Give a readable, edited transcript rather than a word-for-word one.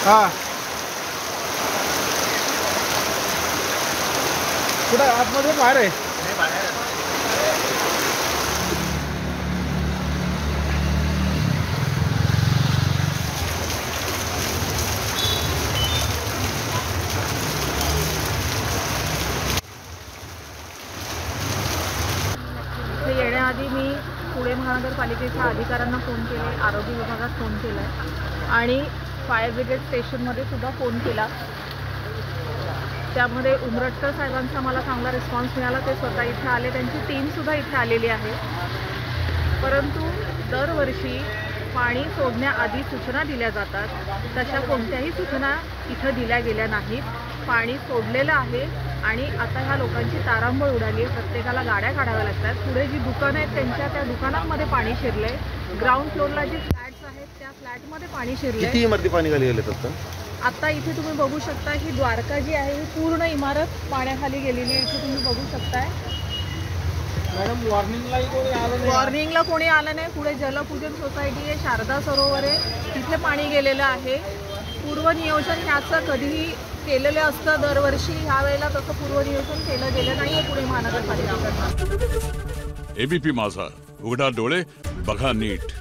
हां कुठं आतमध्ये बाहेर आहे? इथे येण्याआधी मी पुणे महानगरपालिकेच्या अधिकाऱ्यांना फोन केले, आरोग्य विभागात फोन केला आहे आणि फायर ब्रिगेड स्टेशनमध्ये सुद्धा फोन केला। त्यामध्ये उमरटकर साहेबांचा मला चांगला रिस्पॉन्स मिळाला। ते स्वतः इथे आले, त्यांची टीमसुद्धा इथे आलेली आहे। परंतु दरवर्षी पाणी सोडण्याआधी सूचना दिल्या जातात, तशा कोणत्याही सूचना इथं दिल्या गेल्या नाहीत। पाणी सोडलेलं आहे आणि आता ह्या लोकांची तारांबळ उडाली आहे। प्रत्येकाला गाड्या काढाव्या लागतात। पुढे जी दुकानं आहेत त्या दुकानांमध्ये पाणी शिरलंय। ग्राउंड फ्लोअरला जी फ्लॅट्स आहेत त्या फ्लॅटमध्ये पाणी शिरलंय। किती इमारती पाणी खाली गेलेत आता? आता इथे तुम्ही बघू शकता ही द्वारका जी आहे ही पूर्ण इमारत पाण्याखाली गेलेली आहे। इथे तुम्ही बघू शकताय। मॅडम वॉर्निंगला कोणी आलं नाही। पुढे जलपूजन सोसायटी आहे, शारदा सरोवर आहे, तिथे पाणी गेलेलं आहे। पूर्वनियोजन ह्याचं कधीही केलेलं असतं दरवर्षी, ह्यावेळेला तसं पूर्वनियोजन केलं गेलं नाहीये पुणे महानगरपालिकेकडनं। एबीपी माझा, उघडा डोळे बघा नीट।